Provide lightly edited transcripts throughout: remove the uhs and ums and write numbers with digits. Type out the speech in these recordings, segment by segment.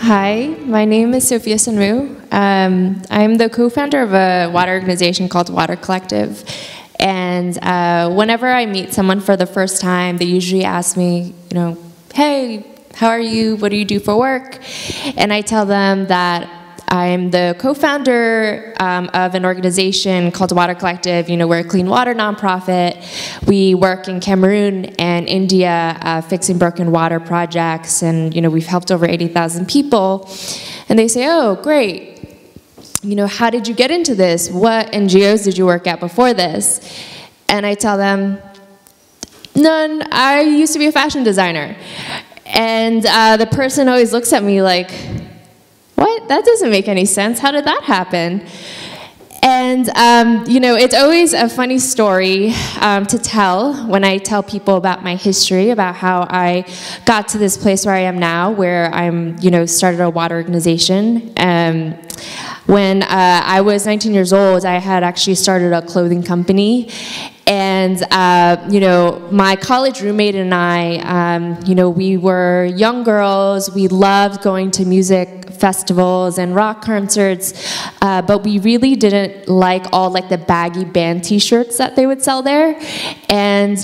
Hi, my name is Sophia Sunwoo. I'm the co-founder of a water organization called Water Collective. And whenever I meet someone for the first time, they usually ask me, hey, how are you? What do you do for work? And I tell them that I'm the co-founder of an organization called Water Collective. We're a clean water nonprofit. We work in Cameroon and India fixing broken water projects, and we've helped over 80,000 people. And they say, oh, great. How did you get into this? What NGOs did you work at before this? And I tell them, none. I used to be a fashion designer. And the person always looks at me like, what? That doesn't make any sense. How did that happen? And, it's always a funny story to tell when I tell people about my history, about how I got to this place where I am now, where I'm, started a water organization. When I was 19 years old, I had actually started a clothing company. And, my college roommate and I, we were young girls. We loved going to music festivals and rock concerts, but we really didn't like all the baggy band t-shirts that they would sell there. And,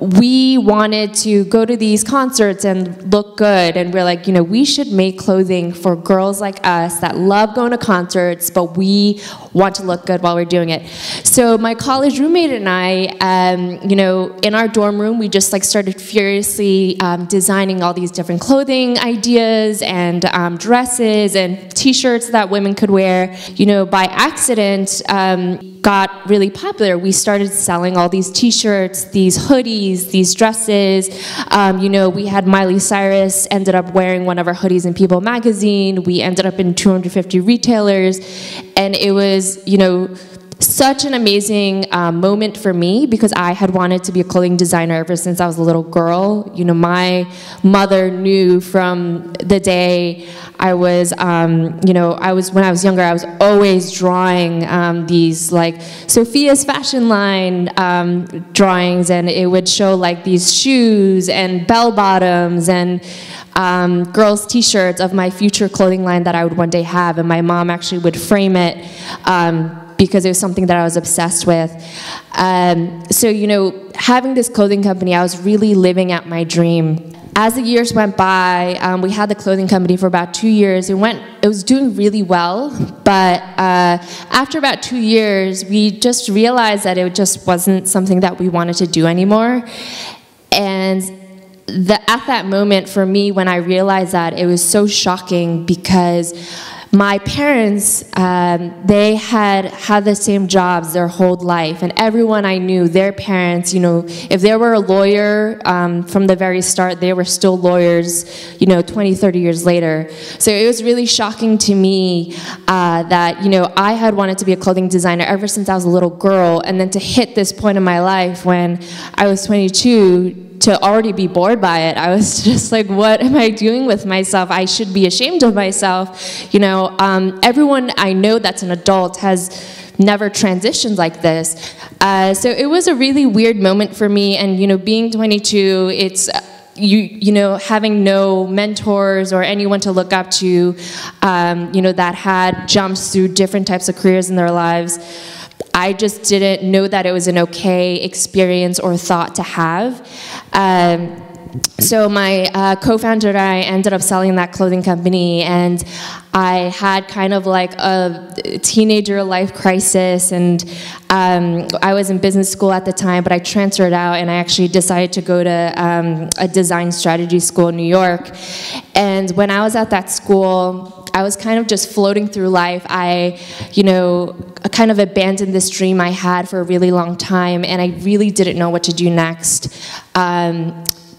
we wanted to go to these concerts and look good, and we're like, we should make clothing for girls like us that love going to concerts, but we want to look good while we're doing it. So my college roommate and I, in our dorm room, we just started furiously designing all these different clothing ideas and dresses and t-shirts that women could wear. By accident, got really popular. We started selling all these t-shirts, these hoodies, these dresses. We had Miley Cyrus ended up wearing one of our hoodies in People magazine. We ended up in 250 retailers. And it was, such an amazing moment for me, because I had wanted to be a clothing designer ever since I was a little girl. My mother knew from the day I was, when I was younger, I was always drawing these Sophia's fashion line drawings, and it would show these shoes and bell bottoms and girls' t-shirts of my future clothing line that I would one day have, and my mom actually would frame it because it was something that I was obsessed with. So, having this clothing company, I was really living out my dream. As the years went by, we had the clothing company for about 2 years. It was doing really well, but after about 2 years, we just realized that it just wasn't something that we wanted to do anymore. And at that moment, for me, when I realized that, it was so shocking, because my parents, they had the same jobs their whole life, and everyone I knew, their parents, if they were a lawyer from the very start, they were still lawyers, 20, 30 years later. So it was really shocking to me that, I had wanted to be a clothing designer ever since I was a little girl, and then to hit this point in my life when I was 22, to already be bored by it. I was just like, what am I doing with myself? I should be ashamed of myself. Everyone I know that's an adult has never transitioned like this. So it was a really weird moment for me, and being 22, it's having no mentors or anyone to look up to, that had jumped through different types of careers in their lives. I just didn't know that it was an okay experience or thought to have. So my co-founder and I ended up selling that clothing company, and I had kind of a teenager life crisis, and I was in business school at the time, but I transferred out, and I actually decided to go to a design strategy school in New York. And when I was at that school, I was kind of just floating through life. I, kind of abandoned this dream I had for a really long time, and I really didn't know what to do next.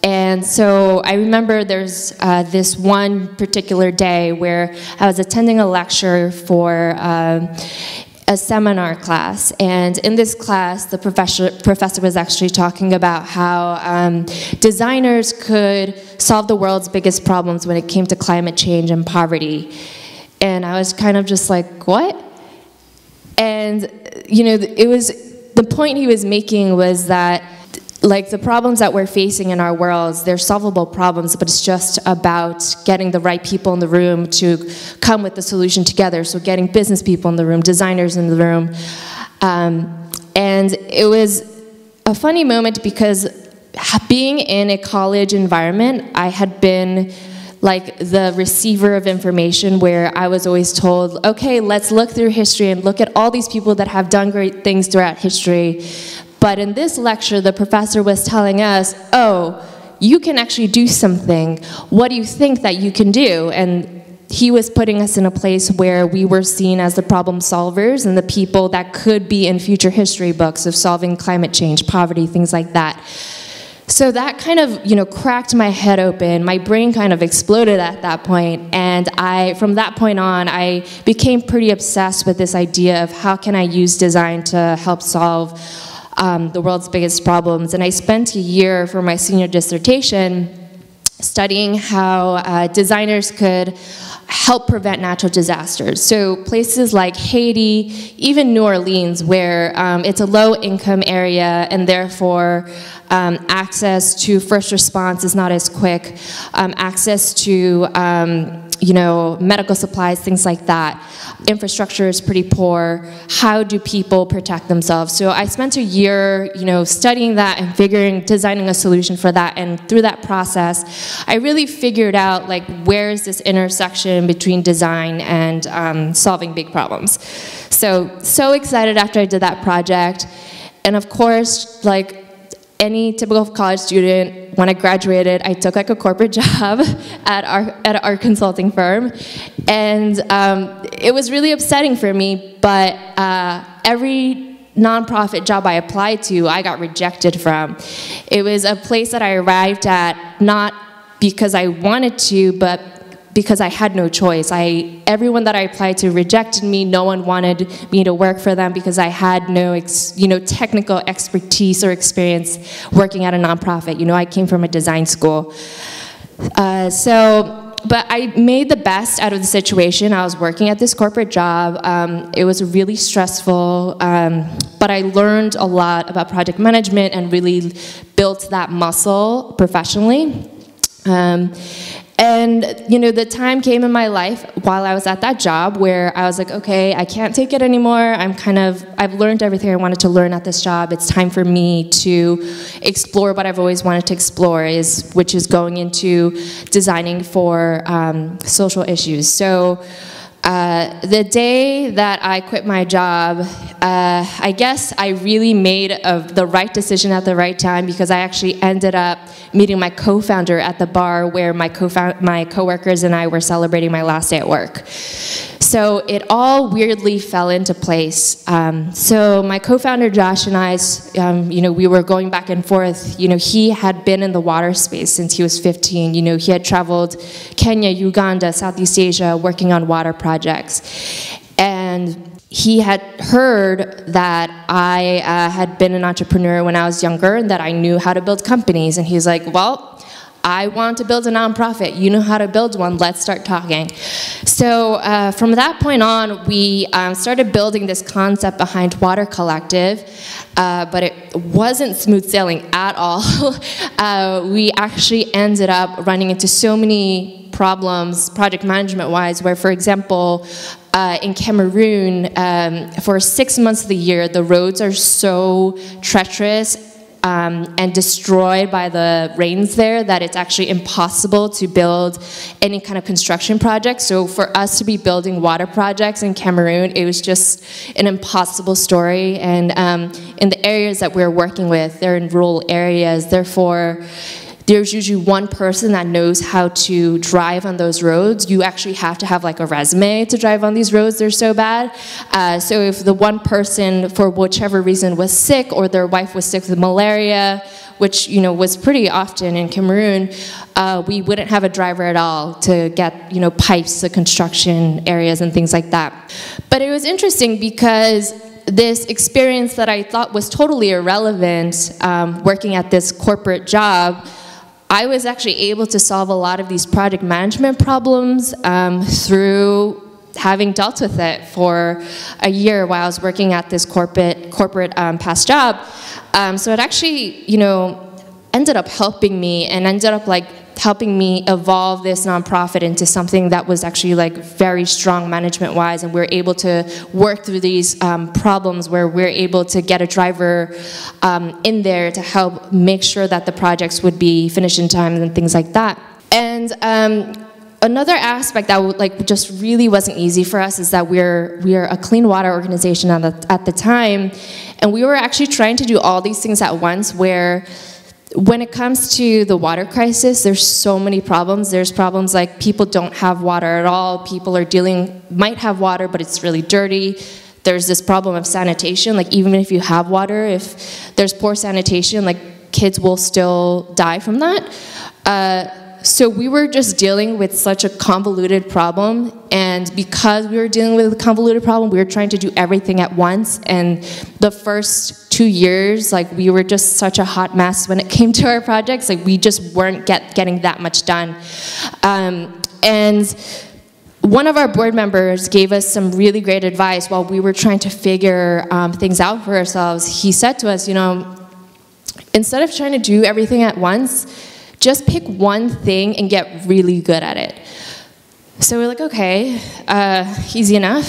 And so I remember there's this one particular day where I was attending a lecture for a seminar class, and in this class, the professor was actually talking about how designers could solve the world's biggest problems when it came to climate change and poverty. And I was kind of just like, what? And, it was, the point he was making was that like the problems that we're facing in our worlds, they're solvable problems, but it's just about getting the right people in the room to come with the solution together. So getting business people in the room, designers in the room. And it was a funny moment because being in a college environment, I had been like the receiver of information where I was always told, okay, let's look through history and look at all these people that have done great things throughout history. But in this lecture, the professor was telling us, oh, you can actually do something. What do you think that you can do? And he was putting us in a place where we were seen as the problem solvers and the people that could be in future history books of solving climate change, poverty, things like that. So that kind of, cracked my head open. My brain kind of exploded at that point, and from that point on, I became pretty obsessed with this idea of how can I use design to help solve the world's biggest problems. And I spent a year for my senior dissertation studying how designers could help prevent natural disasters. So places like Haiti, even New Orleans, where it's a low-income area and therefore access to first response is not as quick, access to medical supplies, things like that. Infrastructure is pretty poor. How do people protect themselves? So I spent a year, studying that and designing a solution for that. And through that process, I really figured out like where is this intersection between design and solving big problems. So excited after I did that project. And of course, like any typical college student, when I graduated, I took like a corporate job at our consulting firm, and it was really upsetting for me. But every nonprofit job I applied to, I got rejected from. It was a place that I arrived at not because I wanted to, but because I had no choice. Everyone that I applied to rejected me. No one wanted me to work for them because I had no, technical expertise or experience working at a nonprofit. I came from a design school. But I made the best out of the situation. I was working at this corporate job. It was really stressful, but I learned a lot about project management and really built that muscle professionally. And, the time came in my life while I was at that job where I was like, okay, I can't take it anymore. I've learned everything I wanted to learn at this job. It's time for me to explore what I've always wanted to explore, which is going into designing for social issues. So the day that I quit my job, I guess I really made the right decision at the right time, because I actually ended up meeting my co-founder at the bar where my coworkers and I were celebrating my last day at work. So it all weirdly fell into place. So my co-founder Josh and I, we were going back and forth. He had been in the water space since he was 15. He had traveled Kenya, Uganda, Southeast Asia, working on water projects. And he had heard that I had been an entrepreneur when I was younger and that I knew how to build companies. And he's like, well, I want to build a nonprofit. You know how to build one. Let's start talking. So from that point on, we started building this concept behind Water Collective, but it wasn't smooth sailing at all. We actually ended up running into so many problems, project management-wise, where, for example, in Cameroon, for 6 months of the year, the roads are so treacherous and destroyed by the rains there that it's actually impossible to build any kind of construction project. So for us to be building water projects in Cameroon, it was just an impossible story. And in the areas that we're working with, they're in rural areas, therefore there's usually one person that knows how to drive on those roads. You actually have to have like a resume to drive on these roads. They're so bad. So if the one person, for whichever reason, was sick, or their wife was sick with malaria, which was pretty often in Cameroon, we wouldn't have a driver at all to get pipes to construction areas and things like that. But it was interesting because this experience that I thought was totally irrelevant, working at this corporate job, I was actually able to solve a lot of these project management problems through having dealt with it for a year while I was working at this corporate past job. So it actually, you know, ended up helping me and ended up like helping me evolve this nonprofit into something that was actually like very strong management-wise, and we're able to work through these problems where we're able to get a driver in there to help make sure that the projects would be finished in time and things like that. And another aspect that just really wasn't easy for us is that we're a clean water organization at the time, and we were actually trying to do all these things at once, where when it comes to the water crisis, there's so many problems. There's problems like people don't have water at all. People might have water, but it's really dirty. There's this problem of sanitation. Like even if you have water, if there's poor sanitation, like kids will still die from that. So we were just dealing with such a convoluted problem, and because we were dealing with a convoluted problem, we were trying to do everything at once, and the first 2 years, like we were just such a hot mess when it came to our projects. Like we just weren't getting that much done. And one of our board members gave us some really great advice while we were trying to figure things out for ourselves. He said to us, you know, instead of trying to do everything at once, just pick one thing and get really good at it. So we're like, okay, easy enough.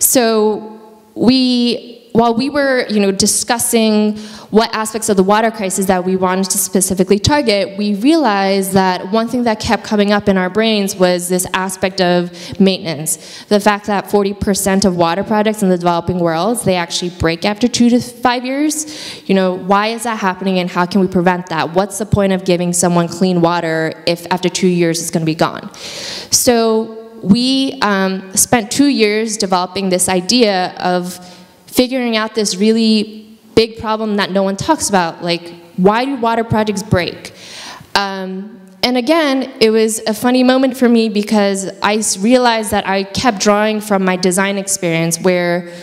So while we were, you know, discussing what aspects of the water crisis that we wanted to specifically target, we realized that one thing that kept coming up in our brains was this aspect of maintenance. The fact that 40% of water projects in the developing world, they actually break after 2 to 5 years. You know, why is that happening, and how can we prevent that? What's the point of giving someone clean water if after 2 years it's going to be gone? So we spent 2 years developing this idea of figuring out this really big problem that no one talks about, like why do water projects break? And again, it was a funny moment for me because I realized that I kept drawing from my design experience, where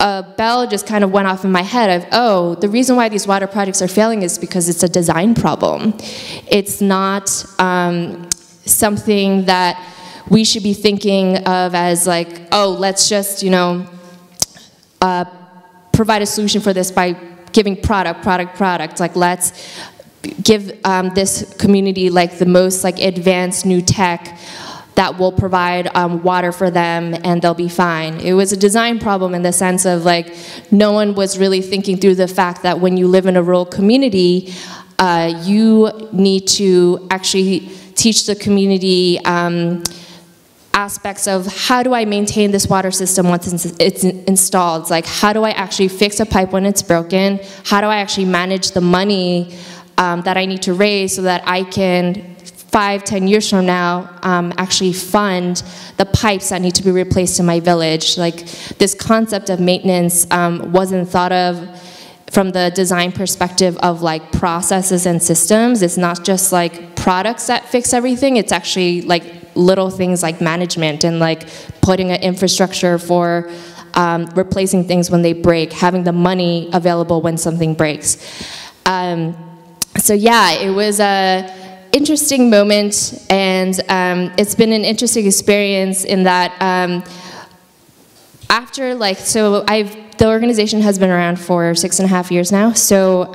a bell just kind of went off in my head of, oh, the reason why these water projects are failing is because it's a design problem. It's not something that we should be thinking of as like, oh, let's just, you know, provide a solution for this by giving product. Like let's give this community like the most like advanced new tech that will provide water for them and they'll be fine. It was a design problem in the sense of like no one was really thinking through the fact that when you live in a rural community, you need to actually teach the community aspects of how do I maintain this water system once it's installed. It's like, how do I actually fix a pipe when it's broken? How do I actually manage the money that I need to raise so that I can 5-10 years from now actually fund the pipes that need to be replaced in my village? Like this concept of maintenance wasn't thought of from the design perspective of like processes and systems. It's not just like products that fix everything. It's actually like little things like management and like putting an infrastructure for replacing things when they break, having the money available when something breaks. So yeah, it was a interesting moment, and it's been an interesting experience in that after like, so the organization has been around for 6.5 years now. So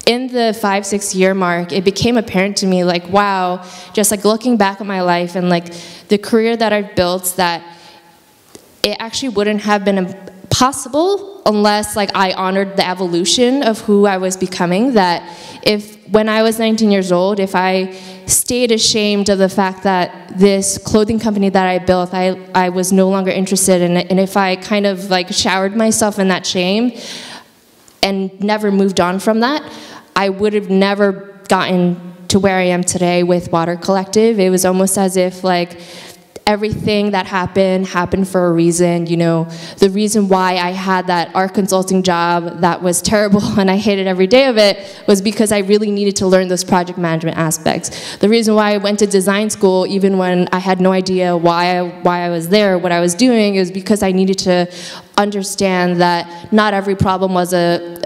in the 5-6 year mark, it became apparent to me like, wow, just like looking back at my life and like the career that I've built, that it actually wouldn't have been possible unless like I honored the evolution of who I was becoming. That if when I was 19 years old, if I stayed ashamed of the fact that this clothing company that I built, I was no longer interested in it, and if I kind of like showered myself in that shame and never moved on from that, I would have never gotten to where I am today with Water Collective. It was almost as if like everything that happened for a reason. You know, the reason why I had that art consulting job that was terrible and I hated every day of it was because I really needed to learn those project management aspects. The reason why I went to design school, even when I had no idea why I was there, what I was doing, is because I needed to understand that not every problem was a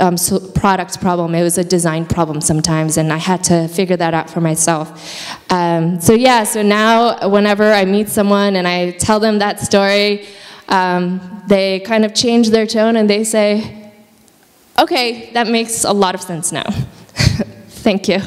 product problem. It was a design problem sometimes, and I had to figure that out for myself. So yeah, so now whenever I meet someone and I tell them that story, they kind of change their tone and they say, okay, that makes a lot of sense now. Thank you.